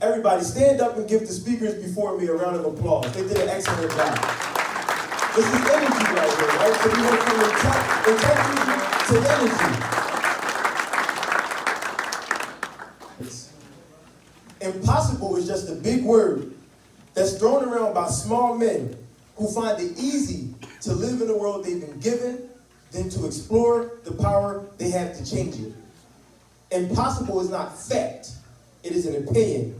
Everybody stand up and give the speakers before me a round of applause. They did an excellent job. This is energy right here, right? So we went from integrity to energy. Impossible is just a big word that's thrown around by small men who find it easy to live in the world they've been given than to explore the power they have to change it. Impossible is not fact. It is an opinion.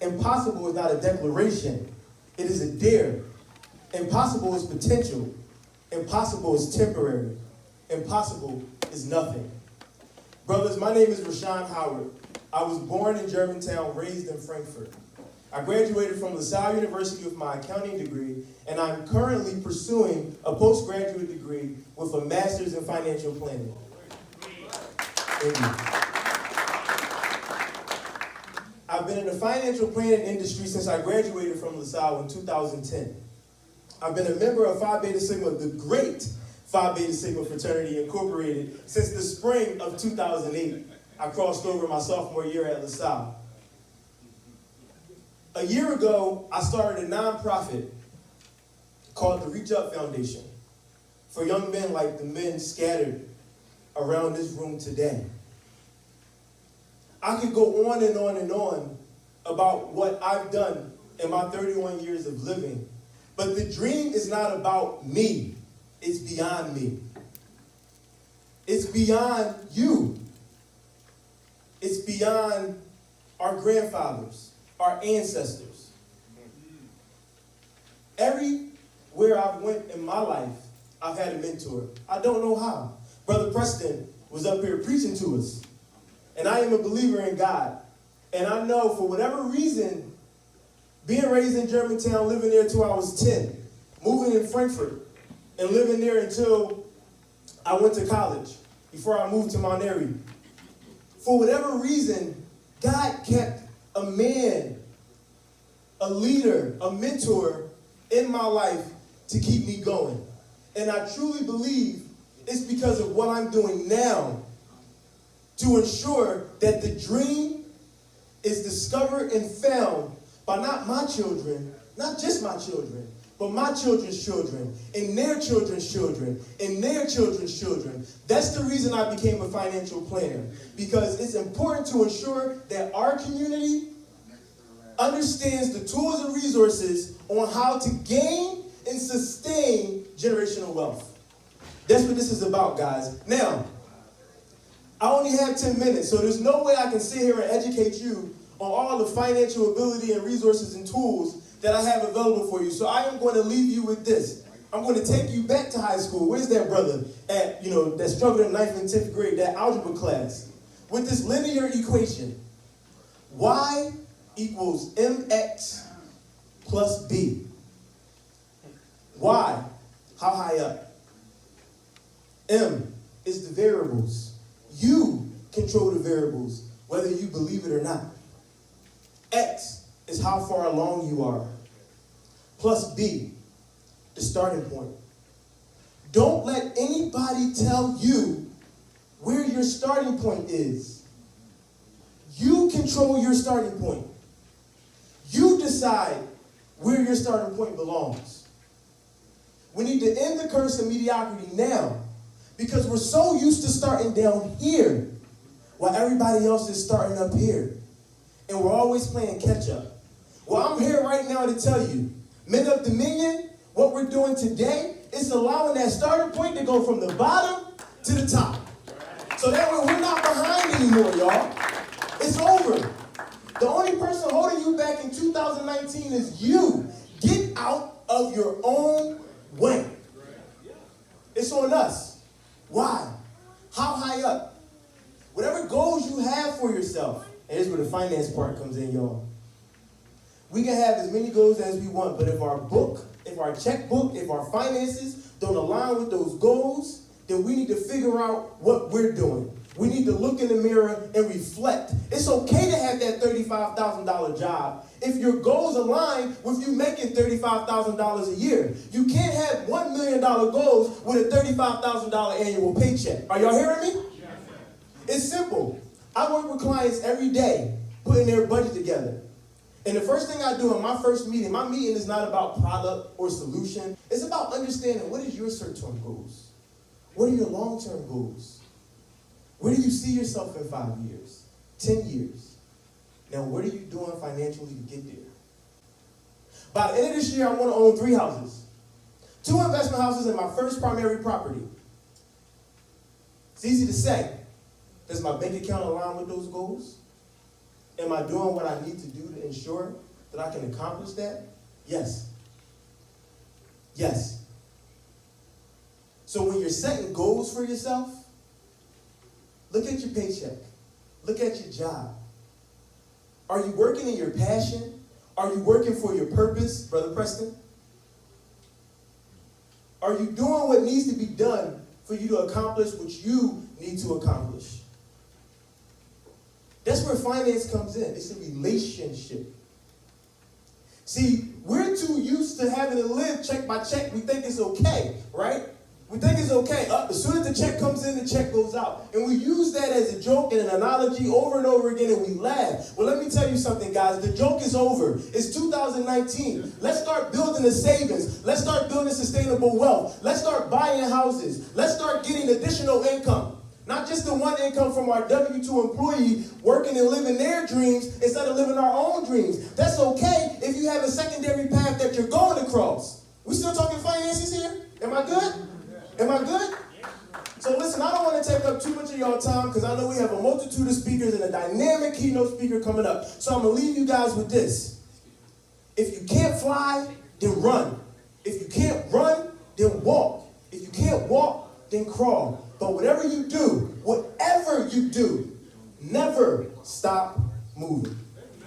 Impossible is not a declaration. It is a dare. Impossible is potential. Impossible is temporary. Impossible is nothing. Brothers, my name is Rashon Howard. I was born in Germantown, raised in Frankfurt. I graduated from LaSalle University with my accounting degree, and I'm currently pursuing a postgraduate degree with a master's in financial planning. Thank you. I've been in the financial planning industry since I graduated from LaSalle in 2010. I've been a member of Phi Beta Sigma, the great Phi Beta Sigma fraternity incorporated, since the spring of 2008. I crossed over my sophomore year at LaSalle. A year ago, I started a nonprofit called the Reach Up Foundation for young men like the men scattered around this room today. I could go on and on and on about what I've done in my 31 years of living, but the dream is not about me. It's beyond me. It's beyond you. It's beyond our grandfathers, our ancestors. Everywhere I've went in my life, I've had a mentor. I don't know how. Brother Preston was up here preaching to us. And I am a believer in God. And I know for whatever reason, being raised in Germantown, living there till I was 10, moving in Frankfurt, and living there until I went to college, before I moved to Mount Airy. For whatever reason, God kept a man, a leader, a mentor in my life to keep me going. And I truly believe it's because of what I'm doing now to ensure that the dream is discovered and found by not my children, not just my children, but my children's children, and their children's children, and their children's children. That's the reason I became a financial planner, because it's important to ensure that our community understands the tools and resources on how to gain and sustain generational wealth. That's what this is about, guys. Now, I only have 10 minutes, so there's no way I can sit here and educate you on all the financial ability and resources and tools that I have available for you. So I am going to leave you with this. I'm going to take you back to high school. Where's that brother that struggled in 9th and 10th grade, that algebra class, with this linear equation? Y equals mx plus b. Y, how high up? M is the variables. You control the variables, whether you believe it or not. X is how far along you are. Plus B, the starting point. Don't let anybody tell you where your starting point is. You control your starting point. You decide where your starting point belongs. We need to end the curse of mediocrity now, because we're so used to starting down here while everybody else is starting up here. And we're always playing catch up. Well, I'm here right now to tell you, Men of Dominion, what we're doing today is allowing that starting point to go from the bottom to the top. So that way we're not behind anymore, y'all. It's over. The only person holding you back in 2019 is you. Get out of your own way. It's on us. Why? How high up? Whatever goals you have for yourself. And here's where the finance part comes in, y'all. We can have as many goals as we want, but if our checkbook, if our finances don't align with those goals, then we need to figure out what we're doing. We need to look in the mirror and reflect. It's okay to have that $35,000 job if your goals align with you making $35,000 a year. You can't have $1 million goals with a $35,000 annual paycheck. Are y'all hearing me? It's simple. I work with clients every day putting their budget together. And the first thing I do in my first meeting, my meeting is not about product or solution. It's about understanding what is your short-term goals? What are your long-term goals? Where do you see yourself in 5 years, 10 years? Now, what are you doing financially to get there? By the end of this year, I want to own 3 houses. 2 investment houses and my first primary property. It's easy to say. Does my bank account align with those goals? Am I doing what I need to do to ensure that I can accomplish that? Yes. Yes. So when you're setting goals for yourself, look at your paycheck. Look at your job. Are you working in your passion? Are you working for your purpose, Brother Preston? Are you doing what needs to be done for you to accomplish what you need to accomplish? That's where finance comes in. It's a relationship. See, we're too used to having to live check by check. We think it's okay, right? We think it's okay. As soon as the check comes in, the check goes out. And we use that as a joke and an analogy over and over again, and we laugh. Well, let me tell you something, guys. The joke is over. It's 2019. Let's start building the savings. Let's start building sustainable wealth. Let's start buying houses. Let's start getting additional income. Not just the one income from our W-2 employee working and living their dreams instead of living our own dreams. That's okay if you have a secondary path that you're going across. We still talking finances here? Am I good? Am I good? So listen, I don't want to take up too much of y'all time because I know we have a multitude of speakers and a dynamic keynote speaker coming up. So I'm going to leave you guys with this. If you can't fly, then run. If you can't run, then walk. If you can't walk, then crawl. But whatever you do, never stop moving.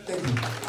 Thank you.